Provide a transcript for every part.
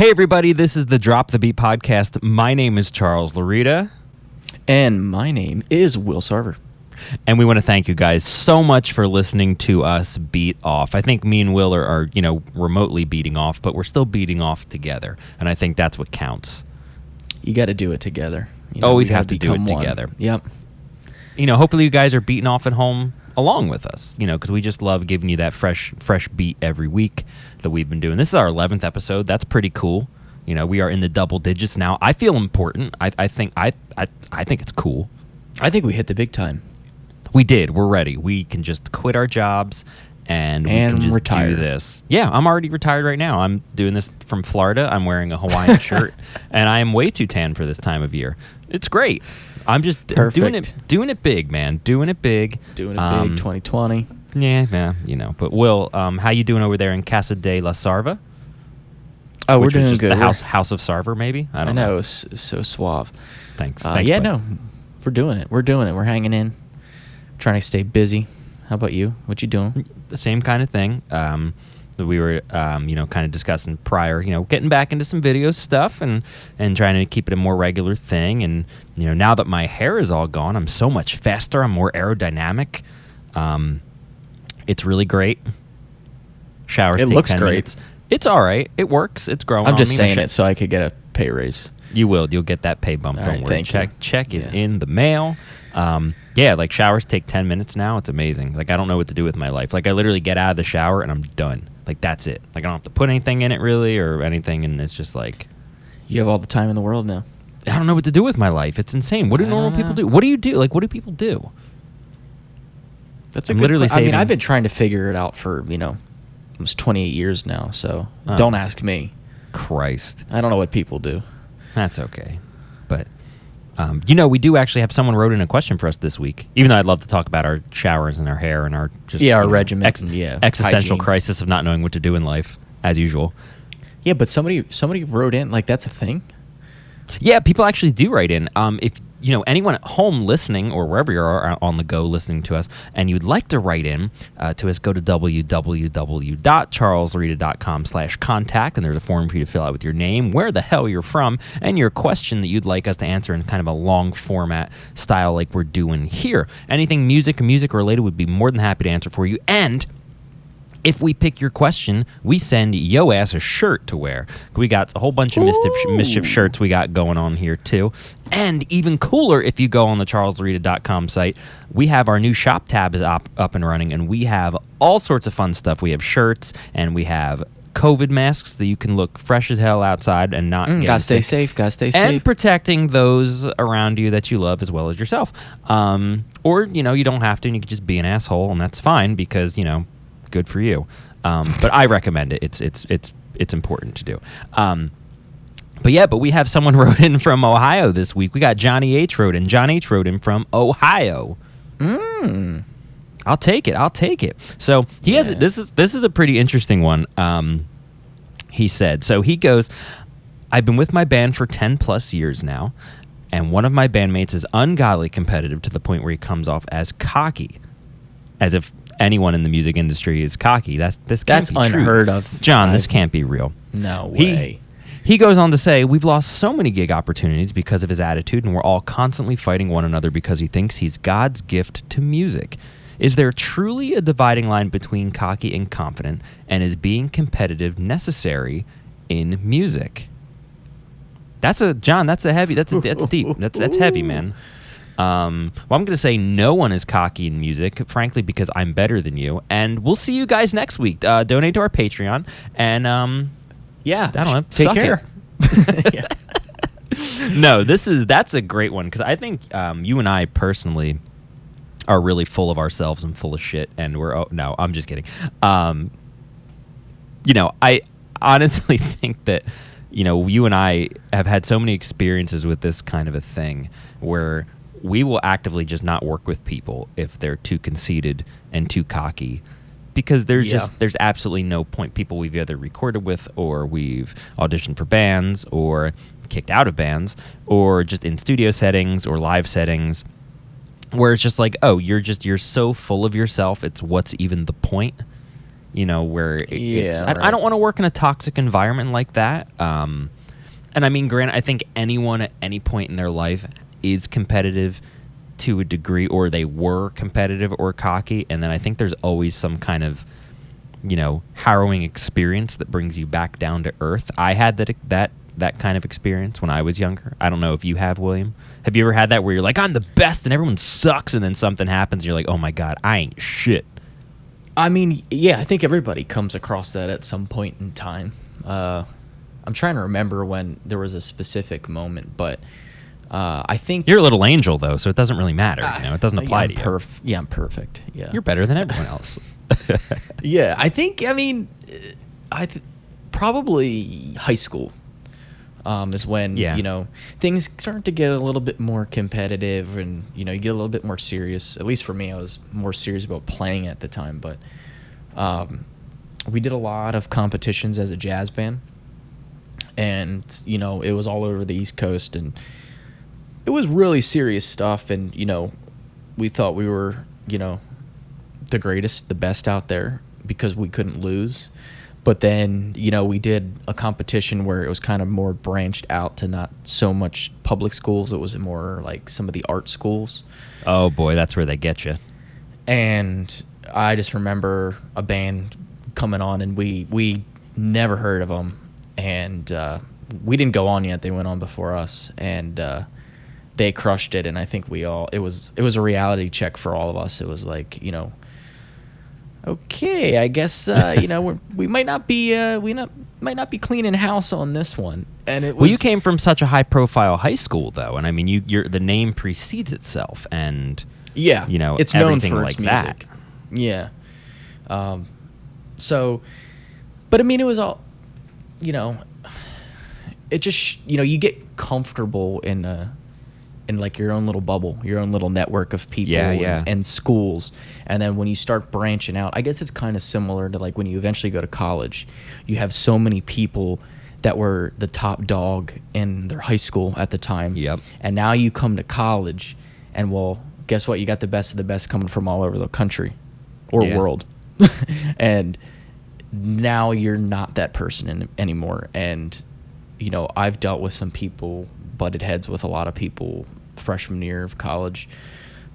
Hey everybody, this is the Drop the Beat podcast. My name is Charles Laurita. And my name is Will Sarver. And we want to thank you guys so much for listening to us beat off. I think me and Will are remotely beating off, but we're still beating off together. And I think that's what counts. You got to do it together. Always have to do it together. Yep. Hopefully you guys are beating off at home along with us, because we just love giving you that fresh beat every week that we've been doing. This is our 11th episode. That's pretty cool. We are in the double digits now. I feel important. I think it's cool. I think we hit the big time. We did. We're ready. We can just quit our jobs and we can just retire. Do this. Yeah, I'm already retired right now. I'm doing this from Florida. I'm wearing a Hawaiian shirt, and I am way too tan for this time of year. It's great. I'm just doing it big, man. Doing it big. Doing it big, 2020. Yeah, But Will, how you doing over there in Casa de la Sarva? Oh, we're doing good. The house of Sarver, maybe? I don't know. It's so suave. Thanks. Yeah, no, we're doing it. We're hanging in. Trying to stay busy. How about you? What you doing? The same kind of thing. We were, kind of discussing prior, getting back into some video stuff and trying to keep it a more regular thing. And, now that my hair is all gone, I'm so much faster. I'm more aerodynamic. It's really great. Showers take 10 looks great. minutes. It's all right. It works. It's growing. I'm just saying it so I could get a pay raise. You will. You'll get that pay bump. All Don't right, worry. Check is in the mail. Like showers take 10 minutes now. It's amazing. Like I don't know what to do with my life. Like I literally get out of the shower and I'm done. Like that's it. Like I don't have to put anything in it really or anything. And it's just like. You have all the time in the world now. I don't know what to do with my life. It's insane. What do normal people do? What do you do? Like what do people do? That's a good I mean, I've been trying to figure it out for, almost 28 years now. So don't ask me. Christ. I don't know what people do. That's okay. But, we do actually have someone wrote in a question for us this week. Even though I'd love to talk about our showers and our hair and our just our regimen, existential hygiene. Crisis of not knowing what to do in life, as usual. Yeah, but somebody wrote in like that's a thing. Yeah, people actually do write in. If anyone at home listening or wherever you are on the go listening to us, and you'd like to write in to us, go to www.charleslaurita.com/contact, and there's a form for you to fill out with your name, where the hell you're from, and your question that you'd like us to answer in kind of a long format style like we're doing here. Anything music related, would be more than happy to answer for you. And if we pick your question, we send yo ass a shirt to wear. We got a whole bunch of Mischief shirts we got going on here too. And even cooler, if you go on the charleslaurita.com site, we have our new shop tab is up and running, and we have all sorts of fun stuff. We have shirts, and we have COVID masks that you can look fresh as hell outside and not get sick. Gotta stay safe. And protecting those around you that you love as well as yourself. Or, you don't have to, and you can just be an asshole, and that's fine because, good for you. But I recommend it. It's important to do. But we have someone wrote in from Ohio this week. We got Johnny H. wrote in. John H. wrote in from Ohio. I'll take it. So he has this is a pretty interesting one. He said, so he goes, I've been with my band for 10 plus years now, and one of my bandmates is ungodly competitive to the point where he comes off as cocky, as if anyone in the music industry is cocky. That's unheard of. John, this can't be real. No way. He goes on to say, we've lost so many gig opportunities because of his attitude, and we're all constantly fighting one another because he thinks he's God's gift to music. Is there truly a dividing line between cocky and confident, and is being competitive necessary in music? That's deep. That's heavy, man. I'm going to say no one is cocky in music, frankly, because I'm better than you. And we'll see you guys next week. Donate to our Patreon. And, I don't know. Take care. No, that's a great one, because I think you and I personally are really full of ourselves and full of shit. And no, I'm just kidding. I honestly think that, you and I have had so many experiences with this kind of a thing where we will actively just not work with people if they're too conceited and too cocky, because there's absolutely no point. People we've either recorded with, or we've auditioned for bands, or kicked out of bands, or just in studio settings or live settings, where it's just like, oh, you're so full of yourself, it's what's even the point? where I don't want to work in a toxic environment like that. And I mean, granted, I think anyone at any point in their life is competitive to a degree, or they were competitive or cocky, and then I think there's always some kind of harrowing experience that brings you back down to earth. I had that kind of experience when I was younger. I don't know if you have, William. Have you ever had that where you're like, I'm the best and everyone sucks, and then something happens and you're like, oh my God, I ain't shit? I mean, yeah, I think everybody comes across that at some point in time. I'm trying to remember when there was a specific moment, but I think you're a little angel though, so it doesn't really matter. It doesn't apply to you. Yeah, I'm perfect. Yeah, you're better than everyone else. Yeah, I think. I mean, probably high school is when things start to get a little bit more competitive, and you get a little bit more serious. At least for me, I was more serious about playing at the time. But we did a lot of competitions as a jazz band, and it was all over the East Coast, and it was really serious stuff. And we thought we were the greatest, the best out there because we couldn't lose. But then, we did a competition where it was kind of more branched out to not so much public schools. It was more like some of the art schools. Oh, boy, that's where they get you. And I just remember a band coming on, and we never heard of them. And we didn't go on yet. They went on before us. And they crushed it. And I think it was a reality check for all of us. It was like, okay, I guess we might not be cleaning house on this one. And it was. Well, you came from such a high profile high school though, and I mean, the name precedes itself, and it's known for its music. That. Yeah. So, but I mean, it was all, it just you get comfortable in like your own little bubble, your own little network of people and schools. And then when you start branching out, I guess it's kind of similar to like when you eventually go to college, you have so many people that were the top dog in their high school at the time. Yep. And now you come to college and guess what? You got the best of the best coming from all over the country or world. And now you're not that person anymore. And, I've dealt with some people, butted heads with a lot of people freshman year of college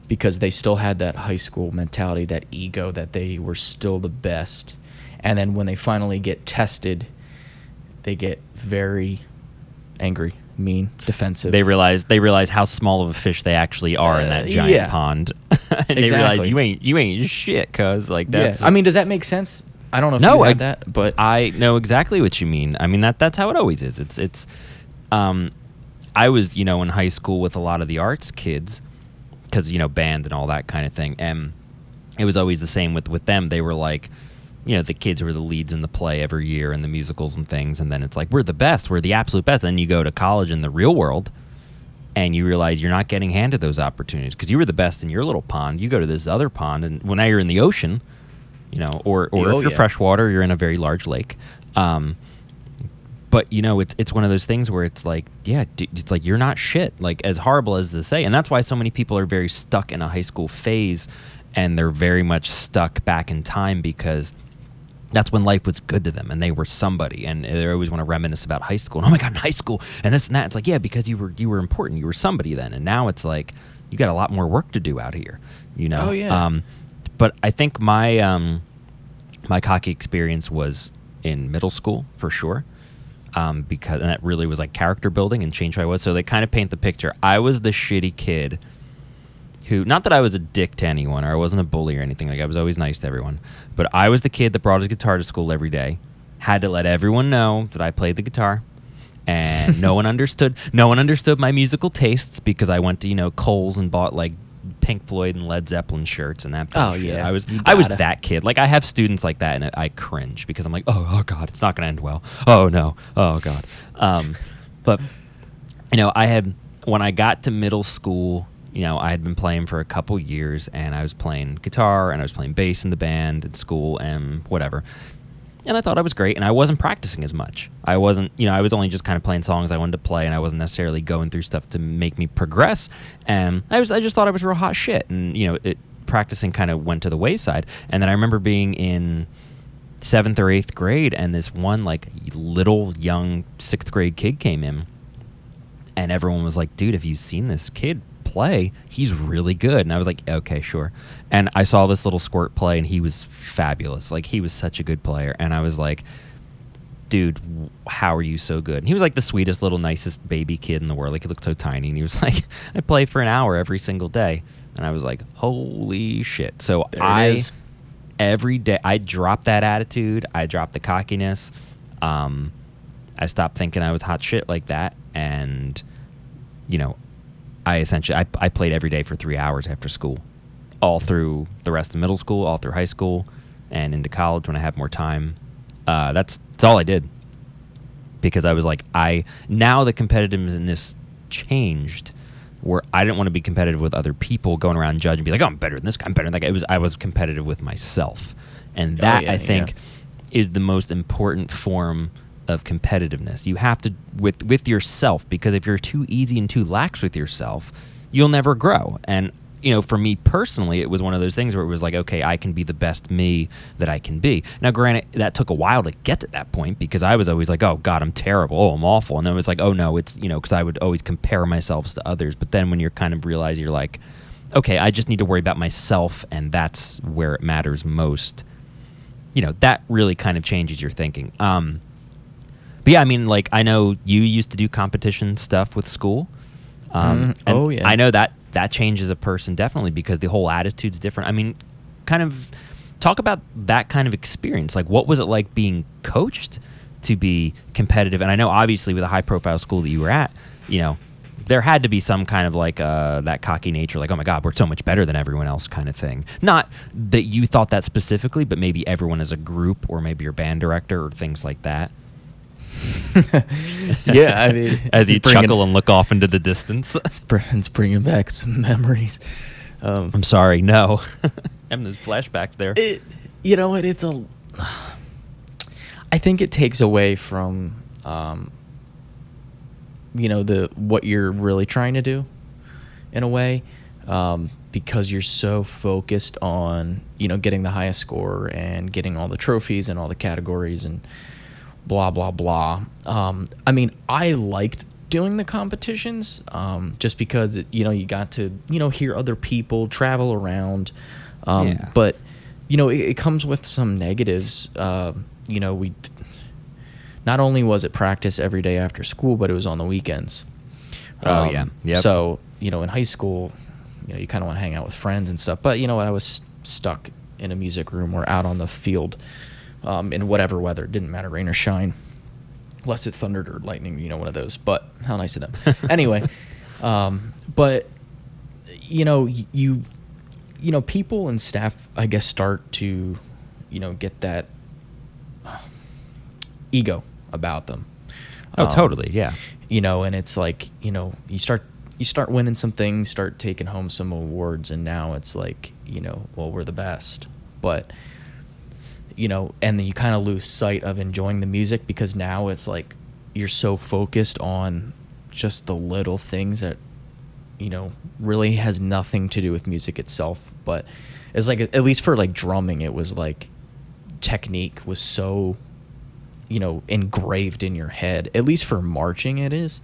because they still had that high school mentality, that ego that they were still the best. And then when they finally get tested, they get very angry, mean, defensive. They realize how small of a fish they actually are in that giant pond. And they realize you ain't shit, cuz like that's I mean, does that make sense? I don't know if you had that, but I know exactly what you mean. I mean, that's how it always is. It's I was, in high school with a lot of the arts kids because, band and all that kind of thing. And it was always the same with them. They were like, the kids were the leads in the play every year and the musicals and things. And then it's like, we're the best. We're the absolute best. Then you go to college in the real world and you realize you're not getting handed those opportunities because you were the best in your little pond. You go to this other pond, and now you're in the ocean, or if you're freshwater, you're in a very large lake. But it's one of those things where it's like, it's like you're not shit. Like, as horrible as to say, and that's why so many people are very stuck in a high school phase, and they're very much stuck back in time because that's when life was good to them and they were somebody, and they always want to reminisce about high school. And, oh my God, in high school and this and that. It's like, because you were important, you were somebody then, and now it's like you got a lot more work to do out here. Oh yeah. But I think my my cocky experience was in middle school for sure. Because that really was like character building and changed who I was. So they kind of paint the picture. I was the shitty kid who, not that I was a dick to anyone or I wasn't a bully or anything. Like, I was always nice to everyone. But I was the kid that brought his guitar to school every day, had to let everyone know that I played the guitar, and no one understood my musical tastes because I went to, Kohl's and bought like Pink Floyd and Led Zeppelin shirts and that bullshit. Oh yeah, I was that kid. Like, I have students like that, and I cringe because I'm like, oh God, it's not gonna end well. Oh no, oh God. But I had, when I got to middle school, I had been playing for a couple years, and I was playing guitar and I was playing bass in the band at school and whatever. And I thought I was great, and I wasn't practicing as much. I wasn't, I was only just kind of playing songs I wanted to play, and I wasn't necessarily going through stuff to make me progress. And I just thought I was real hot shit, and practicing kind of went to the wayside. And then I remember being in 7th or 8th grade, and this one like little young 6th grade kid came in, and everyone was like, dude, have you seen this kid play? He's really good. And I was like, okay, sure. And I saw this little squirt play, and he was fabulous. Like, he was such a good player. And I was like, dude, how are you so good? And he was like the sweetest little nicest baby kid in the world. Like, he looked so tiny, and he was like, I play for an hour every single day. And I was like, holy shit. So every day I dropped that attitude. I dropped the cockiness. I stopped thinking I was hot shit like that. And, you know, I played every day for 3 hours after school, all through the rest of middle school, all through high school, and into college when I had more time. That's all I did, because I was like, now the competitiveness changed, where I didn't want to be competitive with other people, going around judging and be like, oh, I'm better than this guy, I'm better than that guy. I was competitive with myself, and that I think is the most important form of competitiveness. You have to with yourself, because if you're too easy and too lax with yourself, you'll never grow. And you know, for me personally, it was one of those things where it was like, okay, I can be the best me that I can be. Now, granted, that took a while to get to that point, because I was always like, oh God, I'm terrible, oh, I'm awful. And then it was like, oh no, it's, you know, because I would always compare myself to others. But then when you're kind of realize, you're like, okay, I just need to worry about myself, and that's where it matters most. You know, that really kind of changes your thinking. But yeah, I mean, like, I know you used to do competition stuff with school. And I know that changes a person definitely, because the whole attitude's different. I mean, kind of talk about that kind of experience. Like, what was it like being coached to be competitive? And I know obviously with a high profile school that you were at, you know, there had to be some kind of like that cocky nature, like, oh my God, we're so much better than everyone else kind of thing. Not that you thought that specifically, but maybe everyone as a group, or maybe your band director, or things like that. Yeah, I mean, as you chuckle and look off into the distance, it's bringing back some memories. I'm sorry, no, having those flashbacks there. You know what? I think it takes away from, you know, what you're really trying to do, in a way, because you're so focused on, you know, getting the highest score and getting all the trophies and all the categories and blah, blah, blah. I mean, I liked doing the competitions, just because, you know, you got to, you know, hear other people, travel around. But, you know, it comes with some negatives. You know, not only was it practice every day after school, but it was on the weekends. Yep. So, you know, in high school, you know, you kind of want to hang out with friends and stuff. But, you know what, I was stuck in a music room or out on the field, in whatever weather. It didn't matter, rain or shine, unless it thundered or lightning, you know, one of those. But how nice of them. Anyway, but, you know, you know, people and staff, I guess, start to, you know, get that ego about them. Oh, totally, yeah. You know, and it's like, you know, you start winning some things, start taking home some awards, and now it's like, you know, well, we're the best. But, you know, and then you kind of lose sight of enjoying the music, because now it's like you're so focused on just the little things that, you know, really has nothing to do with music itself. But it's like, at least for like drumming, it was like technique was so, you know, engraved in your head. At least for marching it is,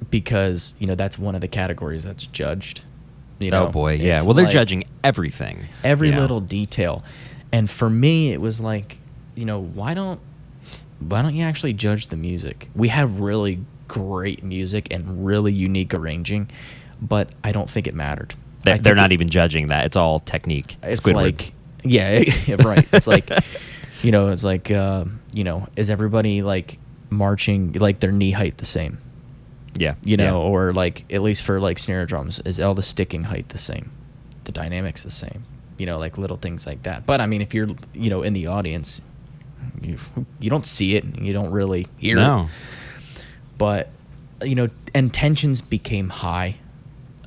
because, you know, that's one of the categories that's judged. You know, oh boy, yeah. Well, they're like judging everything, every little detail. And for me, it was like, you know, why don't you actually judge the music? We have really great music and really unique arranging, but I don't think it mattered. They're not even judging that. It's all technique. It's Squidward. Like, yeah, right. It's like, you know, it's like, you know, is everybody like marching like their knee height the same? Yeah. You know, or like, at least for like snare drums, is all the sticking height the same? The dynamics the same? You know, like little things like that. But I mean, if you're, you know, in the audience, you don't see it, you don't really hear it. But, you know, and tensions became high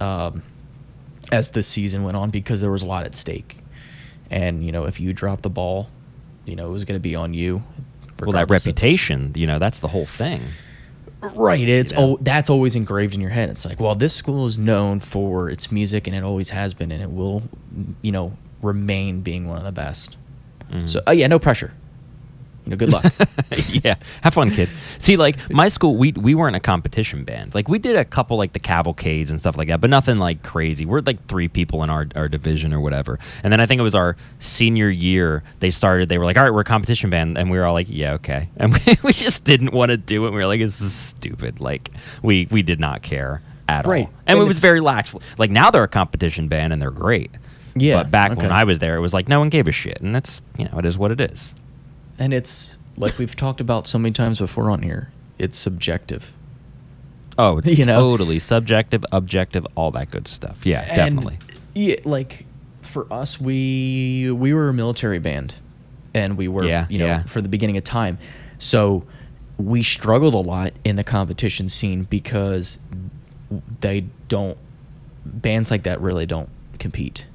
as the season went on, because there was a lot at stake. And, you know, if you drop the ball, you know, it was going to be on you. Well, that reputation, you know, that's the whole thing. Right. It's that's always engraved in your head. It's like, well, this school is known for its music, and it always has been, and it will, you know, remain being one of the best. So yeah, no pressure. Good luck. Yeah, have fun, kid. See, like my school, we weren't a competition band. Like we did a couple like the cavalcades and stuff like that, but nothing like crazy. We're like 3 people in our division or whatever. And then I think it was our senior year they were like, all right, we're a competition band, and we were all like, yeah, okay. And we just didn't want to do it. We were like, this is stupid. Like we did not care at all. And it was very lax. Like now they're a competition band and they're great. Yeah. But back when I was there, it was like no one gave a shit, and that's it is what it is. And it's like we've talked about so many times before on here. It's subjective. Oh, it's totally subjective, objective, all that good stuff. Yeah, definitely. Yeah, like for us, we were a military band, and we were for the beginning of time. So we struggled a lot in the competition scene because bands like that really don't compete,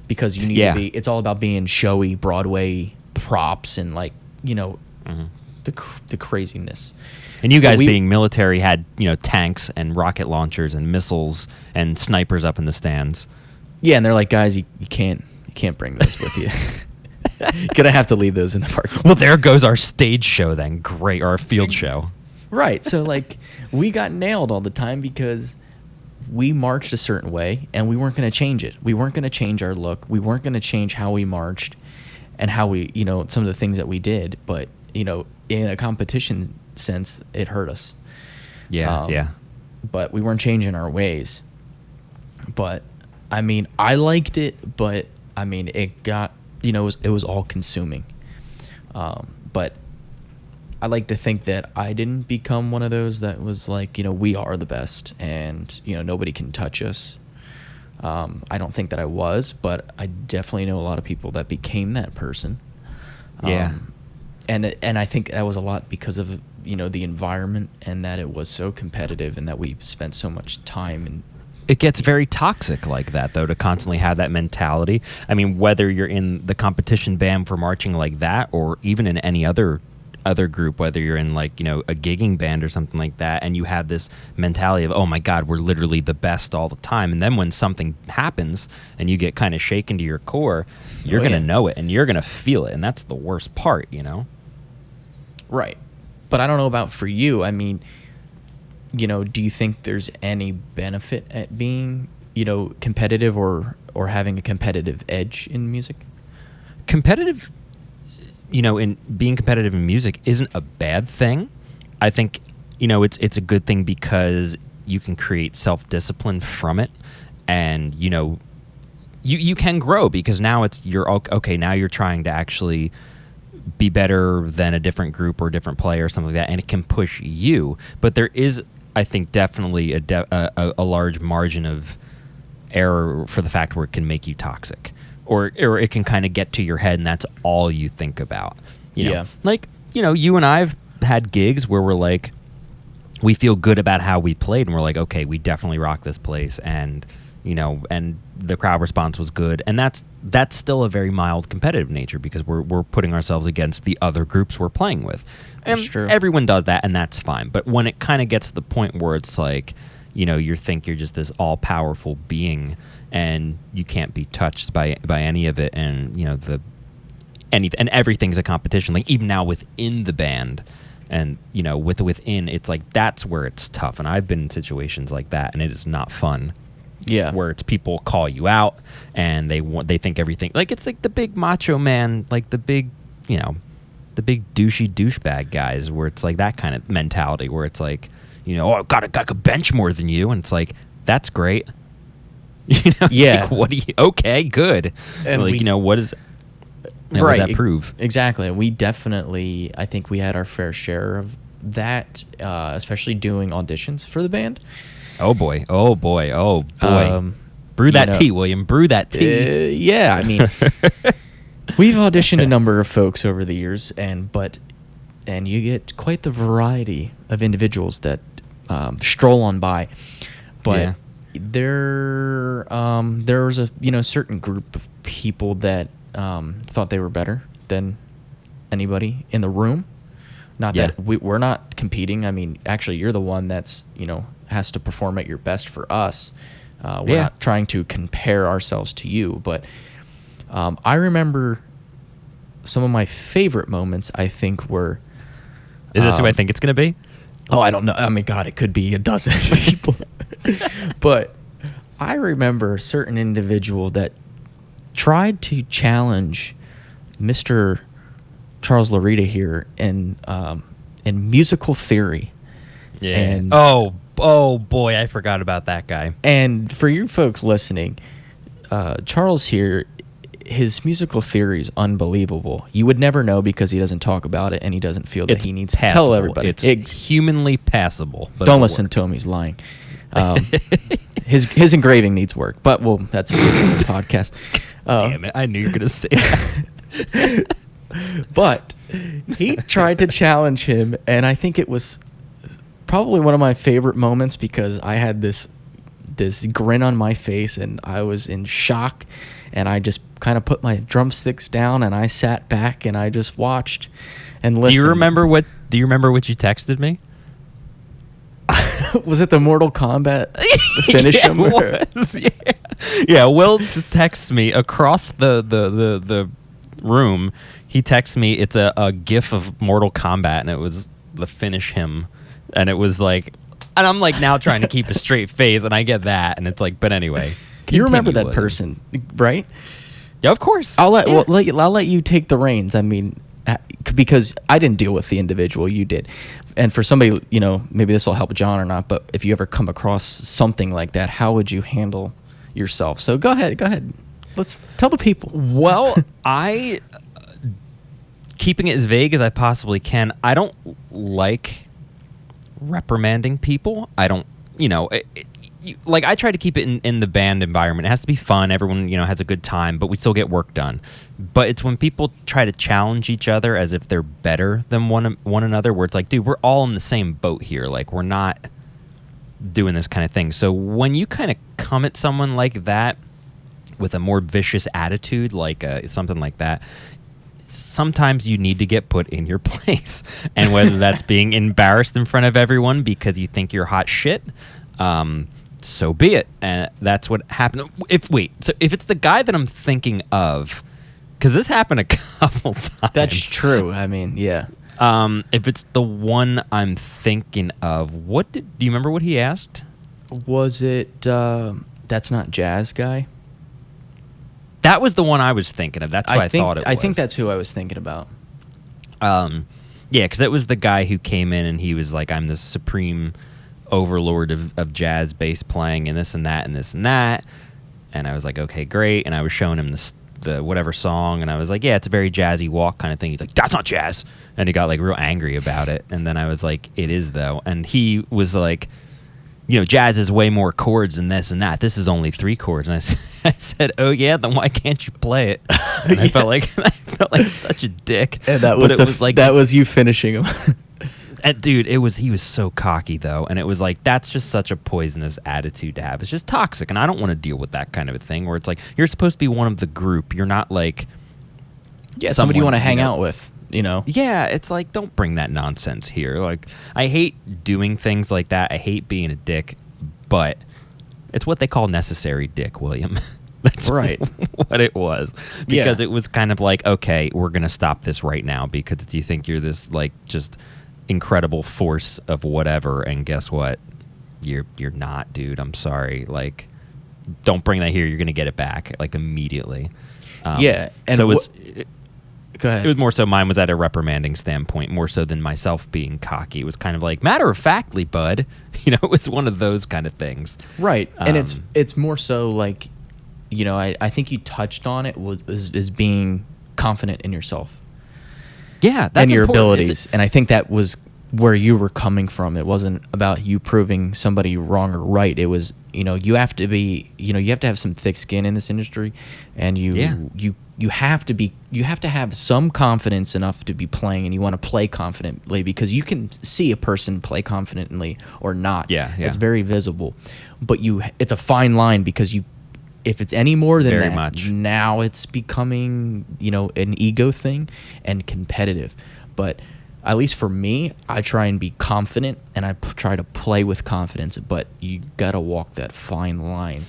because you need to be. It's all about being showy Broadway props and like the craziness. And you guys being military had tanks and rocket launchers and missiles and snipers up in the stands. Yeah, and they're like, guys, you can't bring those with you. Gonna have to leave those in the park. Well, there goes our stage show then. Great, or our field show. Right. So like we got nailed all the time because we marched a certain way and we weren't going to change it. We weren't going to change our look. We weren't going to change how we marched and how we, some of the things that we did. But, in a competition sense, it hurt us. Yeah. But we weren't changing our ways. But, I mean, I liked it, but, I mean, it got, it was all consuming. But I like to think that I didn't become one of those that was like, we are the best and, nobody can touch us. I don't think that I was, but I definitely know a lot of people that became that person. Yeah. And I think that was a lot because of, the environment and that it was so competitive and that we spent so much time and it gets very toxic like that, though, to constantly have that mentality. I mean, whether you're in the competition band for marching like that or even in any other group, whether you're in like, a gigging band or something like that, and you have this mentality of, oh my God, we're literally the best all the time. And then when something happens and you get kind of shaken to your core, you're going to know it and you're going to feel it. And that's the worst part, Right. But I don't know about for you. I mean, do you think there's any benefit at being, competitive or having a competitive edge in music? Competitive, in being competitive in music isn't a bad thing. I think, it's a good thing because you can create self-discipline from it, and, you can grow because now you're okay. Now you're trying to actually be better than a different group or a different player or something like that, and it can push you. But there is, I think, definitely a large margin of error for the fact where it can make you toxic, or it can kind of get to your head and that's all you think about. Like, you and I've had gigs where we're like, we feel good about how we played and we're like, okay, we definitely rock this place, and and the crowd response was good, and that's still a very mild competitive nature because we're putting ourselves against the other groups we're playing with. And everyone does that, and that's fine. But when it kind of gets to the point where it's like, you think you're just this all-powerful being and you can't be touched by any of it, and and everything's a competition. Like even now within the band, and within, it's like that's where it's tough. And I've been in situations like that, and it is not fun. Yeah, where it's people call you out and they think everything, like it's like the big macho man, like the big the big douchey douchebag guys, where it's like that kind of mentality where it's like, oh, I've got a bench more than you, and it's like, that's great. Yeah. Like, what do you? Okay, good. And like, what is? Right. What does that prove? Exactly. We definitely, I think we had our fair share of that, especially doing auditions for the band. Oh boy. Brew that tea, William. Brew that tea. Yeah, I mean, we've auditioned a number of folks over the years, and you get quite the variety of individuals that stroll on by. But there was a certain group of people that thought they were better than anybody in the room. Not that we're not competing. I mean, actually, you're the one that's has to perform at your best for us. We're not trying to compare ourselves to you, but I remember some of my favorite moments, I think, were. Is this who I think it's going to be? Oh, I don't know. I mean, God, it could be a dozen people. But I remember a certain individual that tried to challenge Mr. Charles Laurita here in musical theory. Yeah. And, oh boy, I forgot about that guy. And for you folks listening, Charles here, his musical theory is unbelievable. You would never know because he doesn't talk about it and he doesn't feel that he needs to tell everybody. It's humanly passable. But don't listen to him; he's lying. His engraving needs work, but that's a different podcast. Damn it! I knew you were gonna say that. But he tried to challenge him, and I think it was probably one of my favorite moments because I had this grin on my face and I was in shock, and I just kind of put my drumsticks down and I sat back and I just watched and listened. Do you remember what you texted me? Was it the Mortal Kombat finish him? It was, yeah. Yeah, Will just texts me across the room. He texts me, it's a gif of Mortal Kombat, and it was the finish him. And it was like, and I'm like now trying to keep a straight face, and I get that, and it's like, but anyway. You remember that person, right? Yeah, of course. I'll let you take the reins. I mean, because I didn't deal with the individual, you did. And for somebody, maybe this will help John or not, but if you ever come across something like that, how would you handle yourself? So go ahead. Let's tell the people. Well, keeping it as vague as I possibly can, I don't like reprimanding people. I don't, I try to keep it in the band environment. It has to be fun. Everyone, has a good time, but we still get work done. But it's when people try to challenge each other as if they're better than one another, where it's like, dude, we're all in the same boat here. Like, we're not doing this kind of thing. So when you kind of come at someone like that with a more vicious attitude, like something like that, sometimes you need to get put in your place. And whether that's being embarrassed in front of everyone because you think you're hot shit, so be it. And that's what happened. If it's the guy that I'm thinking of, because this happened a couple times. That's true. I mean, yeah. If it's the one I'm thinking of, do you remember what he asked? Was it That's Not Jazz guy? That was the one I was thinking of. That's what I thought it was. I think that's who I was thinking about. Yeah, because it was the guy who came in and he was like, I'm the supreme overlord of jazz bass playing and this and that and this and that. And I was like, okay, great. And I was showing him the whatever song, and I was like, yeah, it's a very jazzy walk kind of thing. He's like, that's not jazz. And he got like real angry about it. And then I was like, it is though. And he was like, jazz is way more chords than this and that. This is only 3 chords. And I said, oh yeah, then why can't you play it? And I felt like such a dick. And that was you finishing him. And dude, he was so cocky though, and it was like, that's just such a poisonous attitude to have. It's just toxic, and I don't want to deal with that kind of a thing where it's like, you're supposed to be one of the group. You're not like somebody you want to hang out with. Yeah, it's like, don't bring that nonsense here. Like, I hate doing things like that. I hate being a dick, but it's what they call necessary dick, William. That's right. What it was. Because it was kind of like, okay, we're going to stop this right now because you think you're this, like, just incredible force of whatever, and guess what? You're not, dude. I'm sorry. Like, don't bring that here. You're going to get it back, like, immediately. Yeah. And so it was... Go ahead. It was more so mine was at a reprimanding standpoint, more so than myself being cocky. It was kind of like, matter of factly, bud. It was one of those kind of things. Right. And it's more so like, I think you touched on it is being confident in yourself. Yeah, that's and your important. abilities. And I think that was where you were coming from. It wasn't about you proving somebody wrong or right. It was, you have to be, you have to have some thick skin in this industry, and you have to have some confidence enough to be playing, and you want to play confidently because you can see a person play confidently or not. Yeah. It's very visible, but it's a fine line because if it's any more than very that, much. Now it's becoming, an ego thing and competitive. But at least for me, I try and be confident, and I try to play with confidence, but you got to walk that fine line.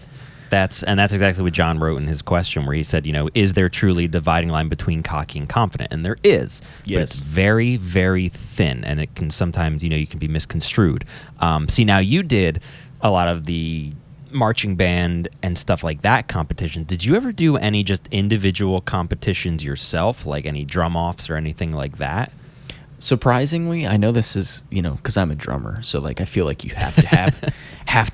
That's exactly what John wrote in his question, where he said, is there truly a dividing line between cocky and confident? And there is. Yes. But it's very, very thin, and it can sometimes, you can be misconstrued. See, now you did a lot of the marching band and stuff like that competition. Did you ever do any just individual competitions yourself, like any drum offs or anything like that? Surprisingly, I know this is, because I'm a drummer, so like I feel like you have to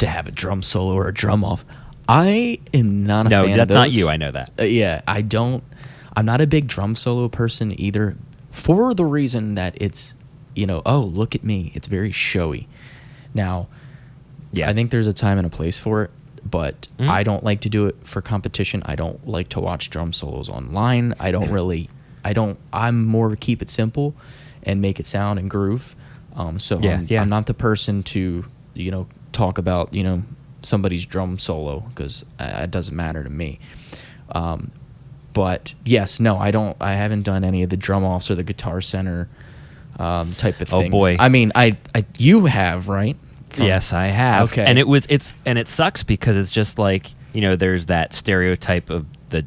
have a drum solo or a drum off. I am not a fan of those. No, that's not you. I know that. Yeah, I'm not a big drum solo person either, for the reason that it's, oh, look at me. It's very showy. Now, yeah, I think there's a time and a place for it, but I don't like to do it for competition. I don't like to watch drum solos online. I'm more keep it simple and make it sound and groove. I'm not the person to, talk about, somebody's drum solo, because it doesn't matter to me. But yes, no, I haven't done any of the drum offs or the Guitar Center type of things. Oh boy. I mean, you have, right? Yes, I have. Okay. And it sucks because it's just like, there's that stereotype of the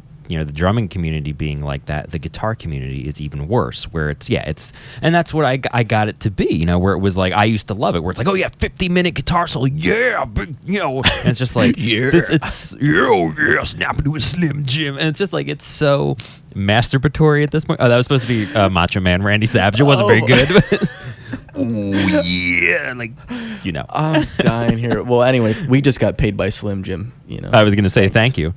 drumming community being like that. The guitar community is even worse, where and that's what I got it to be, where it was like, I used to love it, where it's like, oh yeah, 50-minute guitar solo, yeah, big, and it's just like, snap into a Slim Jim, and it's just like, it's so masturbatory at this point. Oh, that was supposed to be Macho Man Randy Savage. It wasn't very good. Oh yeah, like I'm dying here. Well, anyway, we just got paid by Slim Jim. I was gonna say thank you.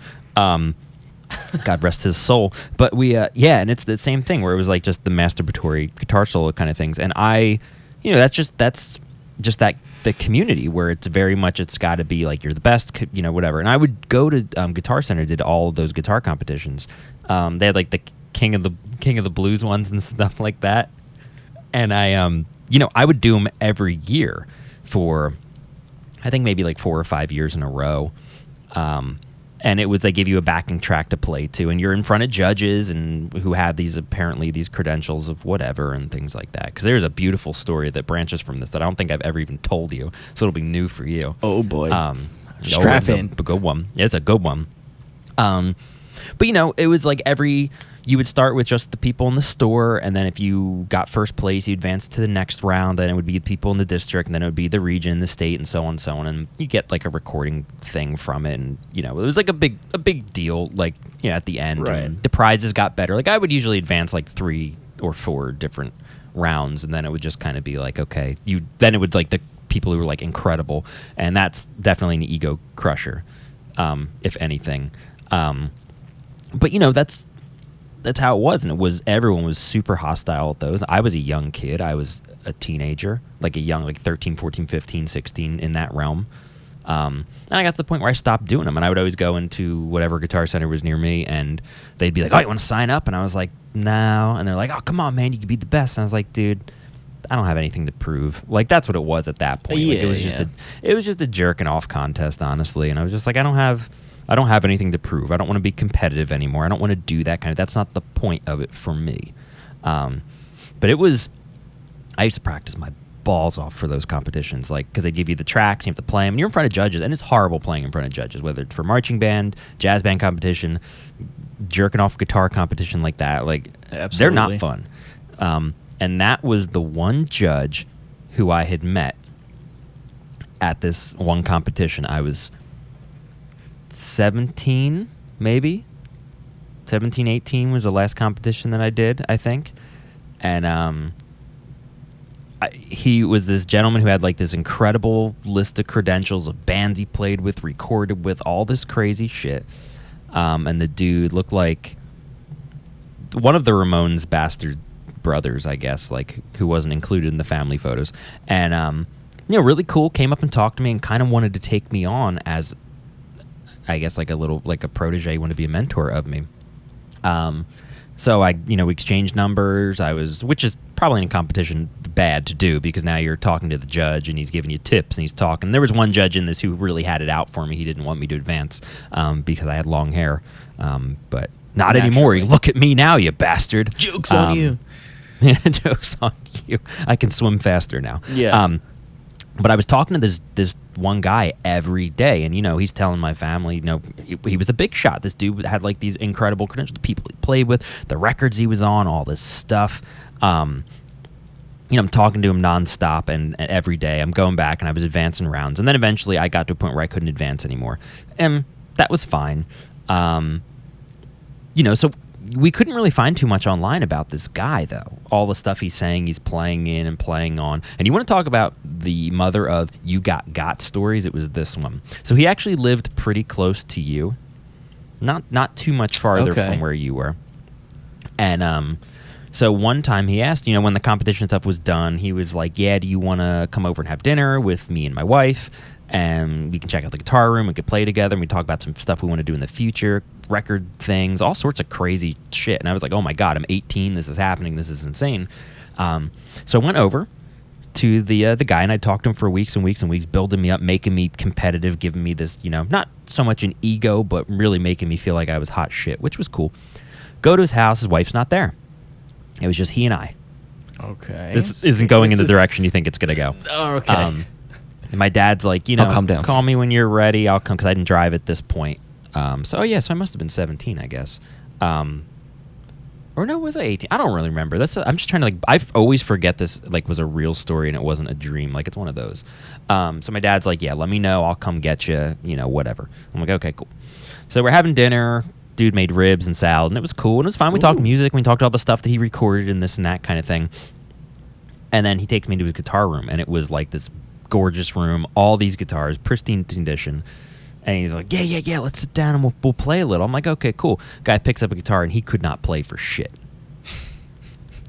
God rest his soul. But and it's the same thing where it was like just the masturbatory guitar solo kind of things, and that's just that the community where it's very much, it's got to be like you're the best, whatever. And I would go to Guitar Center, did all of those guitar competitions. They had like the King of the Blues ones and stuff like that, and I would do them every year for, I think maybe like 4 or 5 years in a row. And it was, they give you a backing track to play to, and you're in front of judges and who have these credentials of whatever and things like that. Because there's a beautiful story that branches from this that I don't think I've ever even told you, so it'll be new for you. Oh boy, strap in. A good one. Yeah, it's a good one. But it was like you would start with just the people in the store, and then if you got first place, you advance to the next round, then it would be the people in the district, and then it would be the region, the state, and so on, and you get like a recording thing from it, and it was like a big deal, like at the end. Right. And the prizes got better. Like I would usually advance like 3 or 4 different rounds, and then it would just kind of be like, okay, then it would like the people who were like incredible, and that's definitely an ego crusher, if anything. But that's how it was, and everyone was super hostile at those. I was a young kid. I was a teenager, like 13, 14, 15, 16, in that realm. And I got to the point where I stopped doing them, and I would always go into whatever Guitar Center was near me, and they'd be like, oh, you want to sign up? And I was like, no. And they're like, oh, come on, man, you could be the best. And I was like, dude, I don't have anything to prove. Like, that's what it was at that point. Yeah, it was just a jerking off contest, honestly. And I was just like, I don't have anything to prove. I don't want to be competitive anymore. I don't want to do that that's not the point of it for me. But I used to practice my balls off for those competitions, like, because they give you the tracks, you have to play them, and you're in front of judges, and it's horrible playing in front of judges, whether it's for marching band, jazz band competition, jerking off guitar competition like that. Like, absolutely. They're not fun. And that was the one judge who I had met at this one competition. I was 17, maybe 17, 18 was the last competition that I did, I think. And he was this gentleman who had like this incredible list of credentials of bands he played with, recorded with, all this crazy shit. And the dude looked like one of the Ramones bastard brothers, I guess, like, who wasn't included in the family photos. And really cool, came up and talked to me and kind of wanted to take me on as, I guess, like a protege, wanted to be a mentor of me. So we exchanged numbers. Which is probably in a competition bad to do, because now you're talking to the judge and he's giving you tips and he's talking. There was one judge in this who really had it out for me. He didn't want me to advance because I had long hair, but not anymore. You look at me now, you bastard. Joke's on you. Yeah, joke's on you. I can swim faster now. Yeah. But I was talking to this one guy every day. And, he's telling my family, he was a big shot. This dude had like these incredible credentials, the people he played with, the records he was on, all this stuff. I'm talking to him nonstop and every day. I'm going back and I was advancing rounds. And then eventually I got to a point where I couldn't advance anymore. And that was fine. So we couldn't really find too much online about this guy, though. All the stuff he's saying he's playing in and playing on. And you want to talk about the mother of you got stories? It was this one. So he actually lived pretty close to you. Not too much farther from where you were. And so one time he asked, when the competition stuff was done, he was like, yeah, do you want to come over and have dinner with me and my wife? And we can check out the guitar room. We could play together. And we talk about some stuff we want to do in the future, record things, all sorts of crazy shit. And I was like, oh my God, I'm 18. This is happening. This is insane. So I went over to the guy and I talked to him for weeks and weeks and weeks, building me up, making me competitive, giving me this, not so much an ego, but really making me feel like I was hot shit, which was cool. Go to his house. His wife's not there. It was just he and I. Okay. This isn't going in the direction you think it's going to go. Oh, okay. And my dad's like, I'll calm down. Call me when you're ready. I'll come, because I didn't drive at this point. So I must have been 17, I guess. Or no, was I 18? I don't really remember. I'm just trying to I always forget this was a real story and it wasn't a dream. It's one of those. So my dad's like, yeah, let me know. I'll come get you. Whatever. I'm like, okay, cool. So we're having dinner. Dude made ribs and salad, and it was cool. And it was fine. We talked music. We talked all the stuff that he recorded and this and that kind of thing. And then he takes me to his guitar room, and it was like this gorgeous room, all these guitars, pristine condition. And he's like, yeah, let's sit down and we'll play a little. I'm like, okay, cool. Guy picks up a guitar, and he could not play for shit.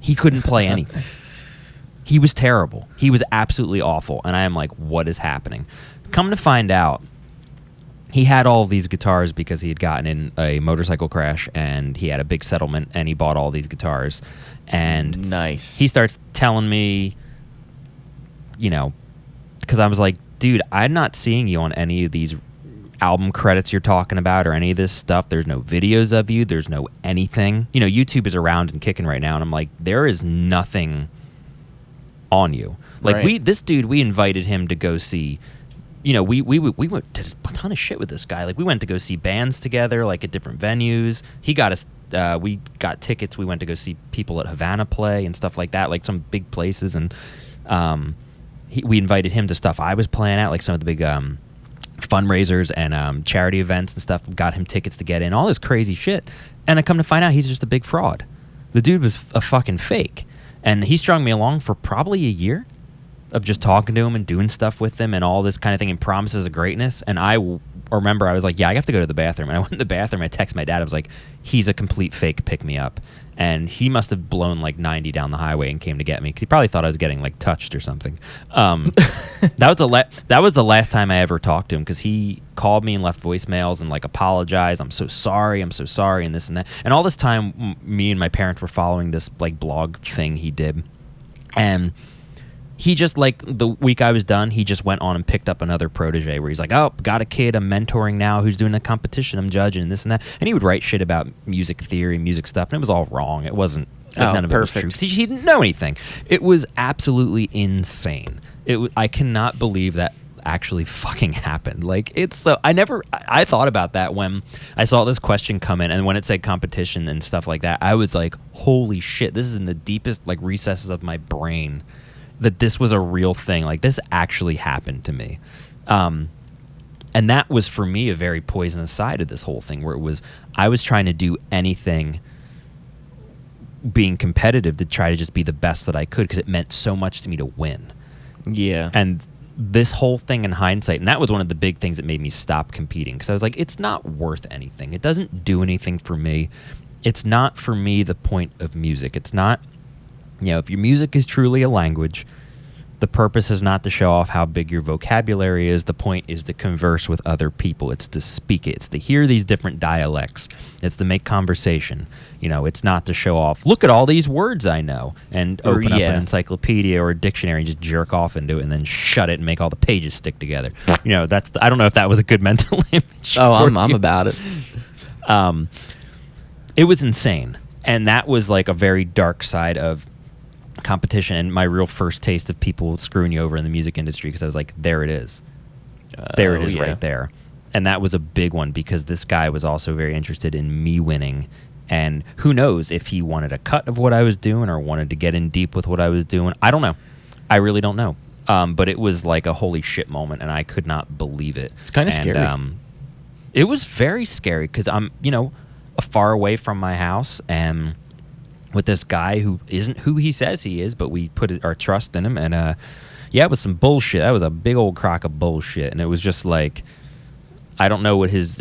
He couldn't play anything. He was terrible. He was absolutely awful. And I am like, what is happening? Come to find out, he had all of these guitars because he had gotten in a motorcycle crash, and he had a big settlement, and he bought all these guitars. And nice. He starts telling me, because I was like, dude, I'm not seeing you on any of these album credits you're talking about or any of this stuff. There's no videos of you. There's no anything. YouTube is around and kicking right now, and I'm like, there is nothing on you. This dude, we invited him to go see. We went to a ton of shit with this guy. We went to go see bands together, at different venues. He got us. We got tickets. We went to go see people at Havana play and stuff like that, some big places. And we invited him to stuff I was playing at, some of the big fundraisers and charity events and stuff. Got him tickets to get in, all this crazy shit. And I come to find out he's just a big fraud. The dude was a fucking fake. And he strung me along for probably a year of just talking to him and doing stuff with him and all this kind of thing and promises of greatness. And I remember I was like, yeah, I have to go to the bathroom. And I went in the bathroom. I texted my dad. I was like, he's a complete fake pick me up. And he must have blown 90 down the highway and came to get me, because he probably thought I was getting touched or something. That was the last time I ever talked to him, because he called me and left voicemails and apologized. I'm so sorry, and this and that. And all this time, me and my parents were following this blog thing he did. And he just, the week I was done, he just went on and picked up another protege where he's like, oh, got a kid I'm mentoring now who's doing a competition, I'm judging, and this and that. And he would write shit about music theory, music stuff, and it was all wrong. It wasn't, none of it was true. He didn't know anything. It was absolutely insane. I cannot believe that actually fucking happened. I thought about that when I saw this question come in, and when it said competition and stuff like that, I was like, holy shit, this is in the deepest recesses of my brain, that this was a real thing. This actually happened to me. And that was, for me, a very poisonous side of this whole thing, where I was trying to do anything, being competitive, to try to just be the best that I could, because it meant so much to me to win. Yeah. And this whole thing in hindsight, and that was one of the big things that made me stop competing, because I was like, it's not worth anything. It doesn't do anything for me. It's not, for me, the point of music. It's not, if your music is truly a language, the purpose is not to show off how big your vocabulary is. The point is to converse with other people. It's to speak it. It's to hear these different dialects. It's to make conversation. It's not to show off, look at all these words I know, and open up an encyclopedia or a dictionary and just jerk off into it and then shut it and make all the pages stick together. I don't know if that was a good mental image. Oh, I'm about it. It was insane. And that was a very dark side of competition, and my real first taste of people screwing you over in the music industry, because I was like, there it is. There it is right there. And that was a big one because this guy was also very interested in me winning. And who knows if he wanted a cut of what I was doing or wanted to get in deep with what I was doing. I don't know. I really don't know. But it was like a holy shit moment, and I could not believe it. It's kind of scary. It was very scary because I'm, far away from my house and with this guy who isn't who he says he is, but we put our trust in him. And, it was some bullshit. That was a big old crock of bullshit. And it was just like, I don't know what his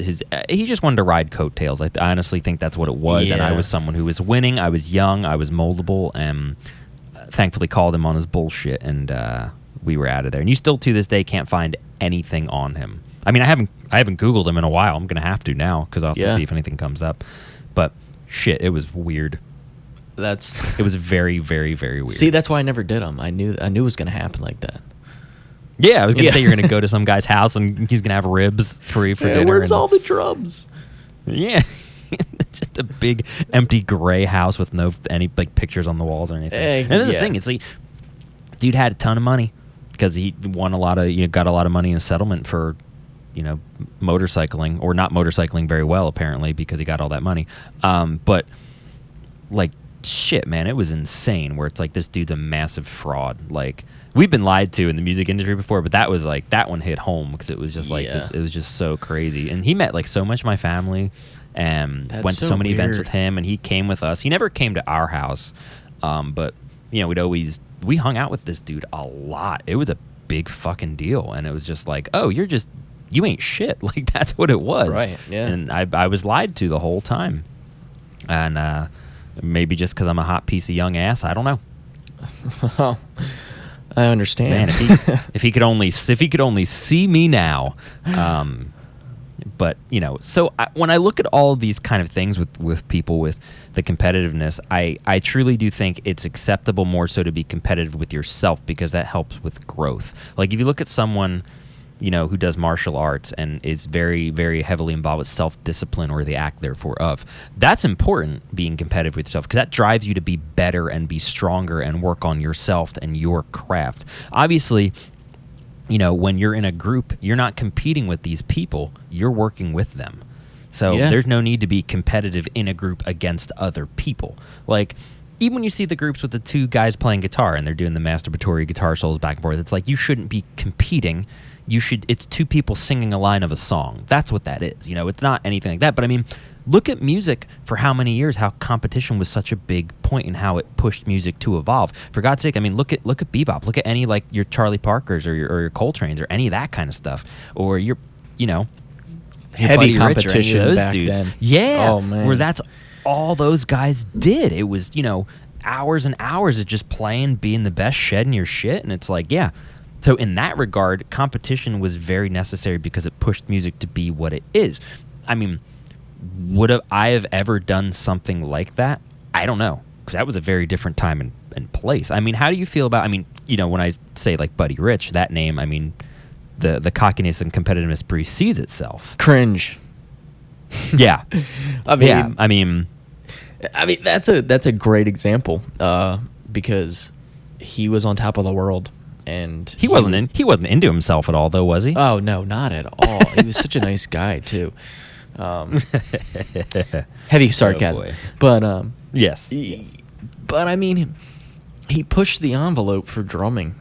he just wanted to ride coattails. I honestly think that's what it was. Yeah. And I was someone who was winning. I was young. I was moldable, and thankfully called him on his bullshit, and we were out of there. And you still to this day can't find anything on him. I mean, I haven't Googled him in a while. I'm gonna have to now because I'll have to see if anything comes up. But shit, it was weird. It was very, very, very weird. See, that's why I never did them. I knew it was gonna happen like that. Yeah, I was gonna say you're gonna go to some guy's house and he's gonna have ribs free for dinner. Where's all the drums? Yeah, just a big empty gray house with any pictures on the walls or anything. And then the thing is, dude had a ton of money because he won a lot of got a lot of money in a settlement for motorcycling, or not motorcycling very well apparently because he got all that money. But shit, man, it was insane. Where it's like this dude's a massive fraud. Like, we've been lied to in the music industry before, but that was that one hit home because it was just this. It was just so crazy. And he met so much of my family, and went to so many events with him. And he came with us. He never came to our house, but we hung out with this dude a lot. It was a big fucking deal, and it was just like, oh, you ain't shit. Like, that's what it was. Right. Yeah. And I was lied to the whole time, and maybe just because I'm a hot piece of young ass, I don't know. I understand. Man, if he could only see me now. But so when I look at all of these kind of things with people with the competitiveness, I truly do think it's acceptable more so to be competitive with yourself because that helps with growth. Like, if you look at someone who does martial arts and is very, very heavily involved with self-discipline, or the act therefore of, that's important, being competitive with yourself, because that drives you to be better and be stronger and work on yourself and your craft. Obviously, when you're in a group, you're not competing with these people, you're working with them. So there's no need to be competitive in a group against other people. Like, even when you see the groups with the two guys playing guitar and they're doing the masturbatory guitar solos back and forth, it's like, you shouldn't be competing. It's two people singing a line of a song. That's what that is. It's not anything like that. But I mean, look at music for how many years, how competition was such a big point in how it pushed music to evolve. For God's sake, I mean, look at bebop. Look at any your Charlie Parkers or your Coltrane's or any of that kind of stuff. Or your heavy competition those back dudes. then. Yeah. Oh, man. Where that's all those guys did. It was, hours and hours of just playing, being the best, shedding your shit. And it's like, yeah. So in that regard, competition was very necessary because it pushed music to be what it is. I mean, would I have ever done something like that? I don't know, because that was a very different time and place. I mean, how do you feel about, when I say Buddy Rich, that name, I mean, the cockiness and competitiveness precedes itself. Cringe. Yeah. I mean, yeah, I mean, that's a great example because he was on top of the world. And he wasn't into himself at all, though, was he? Oh no, not at all. He was such a nice guy too. Heavy sarcasm, oh, but yes. But I mean, he pushed the envelope for drumming,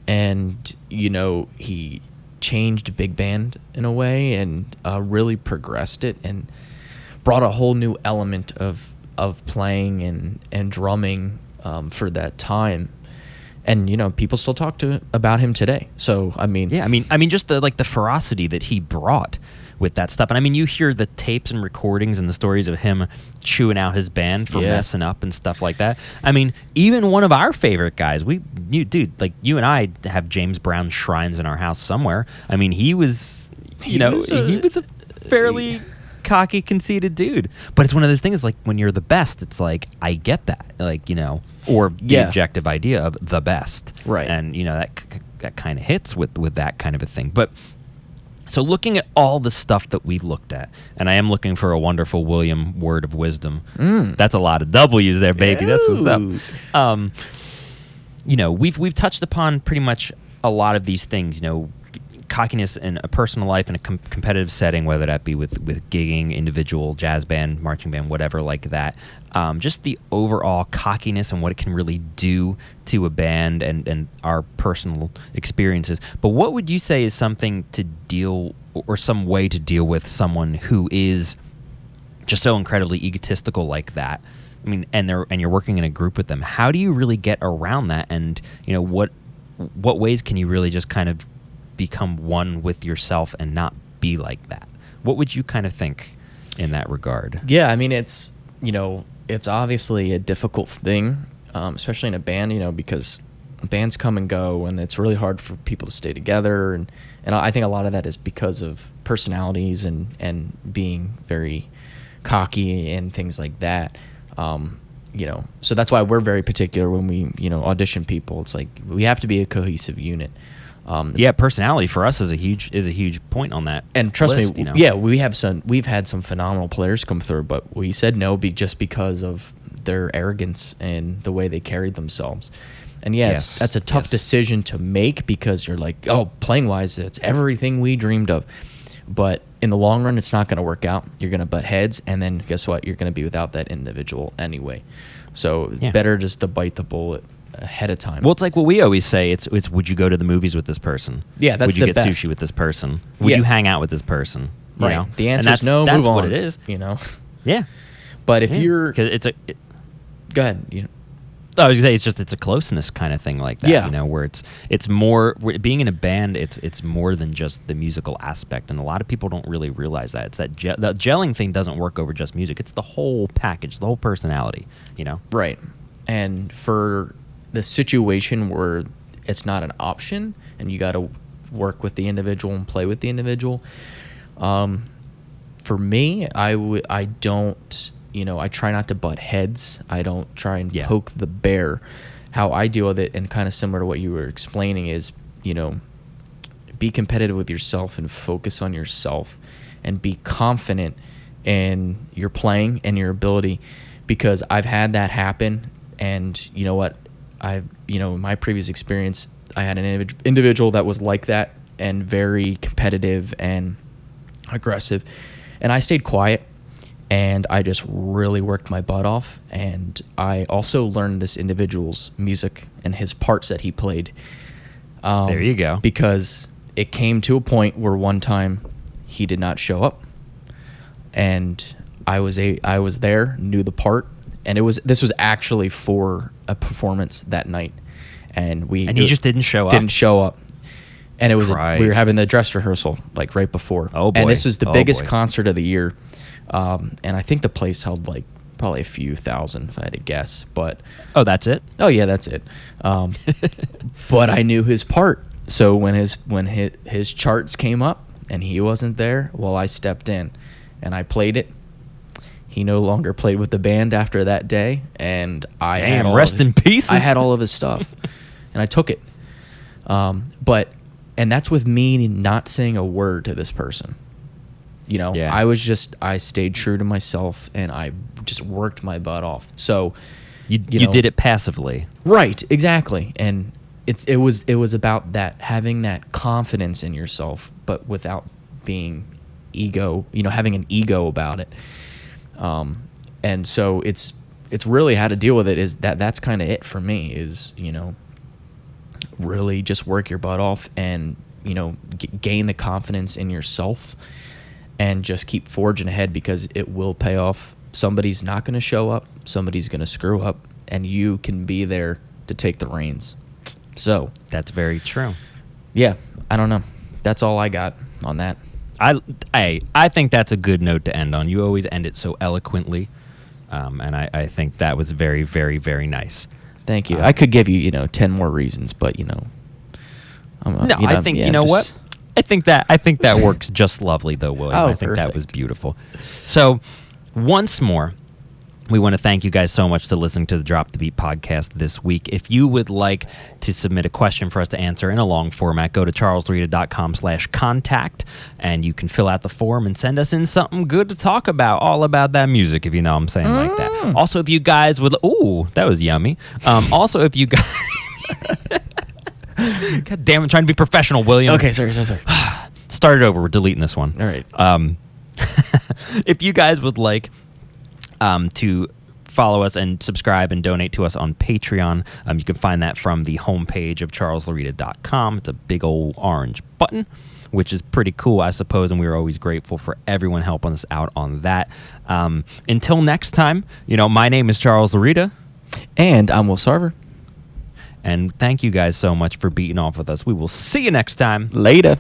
and he changed big band in a way and really progressed it and brought a whole new element of playing and drumming for that time. And people still talk about him today. So I mean, yeah, I mean, just the ferocity that he brought with that stuff. And I mean, you hear the tapes and recordings and the stories of him chewing out his band for messing up and stuff like that. I mean, even one of our favorite guys, you and I have James Brown shrines in our house somewhere. I mean, he was a fairly cocky, conceited dude. But it's one of those things, like, when you're the best, it's like, I get that, or the objective idea of the best, right? And that kind of hits with that kind of a thing. But so looking at all the stuff that we looked at, and I am looking for a wonderful William word of wisdom. That's a lot of W's there, baby. That's what's up. We've touched upon pretty much a lot of these things. cockiness in a personal life, in a competitive setting, whether that be with gigging, individual, jazz band, marching band, whatever like that. Just the overall cockiness and what it can really do to a band and our personal experiences. But what would you say is something to deal, or some way to deal with someone who is just so incredibly egotistical like that? I mean, and you're working in a group with them. How do you really get around that? And what ways can you really just kind of become one with yourself and not be like that? What would you kind of think in that regard? Yeah, I mean, it's obviously a difficult thing, especially in a band, because bands come and go, and it's really hard for people to stay together. And I think a lot of that is because of personalities and being very cocky and things like that. So that's why we're very particular when we, audition people. It's like we have to be a cohesive unit. Personality for us is a huge point on that. And trust list, me, we've had some phenomenal players come through, but we said no just because of their arrogance and the way they carried themselves. And that's a tough decision to make, because you're like, oh, playing wise, it's everything we dreamed of. But in the long run, it's not going to work out. You're going to butt heads, and then guess what? You're going to be without that individual anyway. So it's better just to bite the bullet ahead of time. Well, it's like what we always say. It's would you go to the movies with this person? Yeah, that's would you the get best. sushi with this person? Would you hang out with this person? You know? The answer is no. That's move on, what it is. Yeah. But if you're, because go ahead. I was gonna say it's a closeness kind of thing like that. Yeah. Where it's more, being in a band. It's more than just the musical aspect, and a lot of people don't really realize that. It's that the gelling thing doesn't work over just music. It's the whole package, the whole personality. Right. And for the situation where it's not an option, and you got to work with the individual and play with the individual. For me, I don't. I try not to butt heads. I don't try and poke the bear. How I deal with it, and kind of similar to what you were explaining, is, be competitive with yourself and focus on yourself, and be confident in your playing and your ability, because I've had that happen. And you know what? In my previous experience, I had an individual that was like that, and very competitive and aggressive. And I stayed quiet. And I just really worked my butt off. And I also learned this individual's music and his parts that he played. There you go. Because it came to a point where one time he did not show up. And I was there, knew the part. And this was actually for a performance that night. And he just didn't show up? Didn't show up. And it was we were having the dress rehearsal like right before. Oh, boy. And this was the biggest concert of the year. And I think the place held like probably a few thousand, if I had to guess. But that's it? Oh yeah, that's it. But I knew his part, so when his charts came up and he wasn't there, well, I stepped in and I played it. He no longer played with the band after that day, and rest in peace. I had all of his stuff, and I took it. And that's with me not saying a word to this person. I stayed true to myself, and I just worked my butt off. So you did it passively. Right, exactly. And it was about that, having that confidence in yourself, but without being having an ego about it. And so it's really how to deal with it, is that's kind of it for me, is, really just work your butt off and, gain the confidence in yourself. And just keep forging ahead, because it will pay off. Somebody's not going to show up. Somebody's going to screw up. And you can be there to take the reins. So that's very true. Yeah, I don't know. That's all I got on that. I think that's a good note to end on. You always end it so eloquently. And I think that was very, very, very nice. Thank you. I could give you, 10 more reasons, but, I think, what? I think that works just lovely, though, William. I think that was beautiful. So, once more, we want to thank you guys so much to listening to the Drop the Beat podcast this week. If you would like to submit a question for us to answer in a long format, go to charleslaurita.com/contact, and you can fill out the form and send us in something good to talk about, all about that music, if you know what I'm saying, like that. Also, if you guys would... Ooh, that was yummy. Also, if you guys... God damn, I'm trying to be professional, William. Okay, sorry. Start it over. We're deleting this one. All right. If you guys would like to follow us and subscribe and donate to us on Patreon, you can find that from the homepage of charleslaurita.com. It's a big old orange button, which is pretty cool, I suppose, and we are always grateful for everyone helping us out on that. Until next time, my name is Charles Laurita. And I'm Will Sarver. And thank you guys so much for beating off with us. We will see you next time. Later.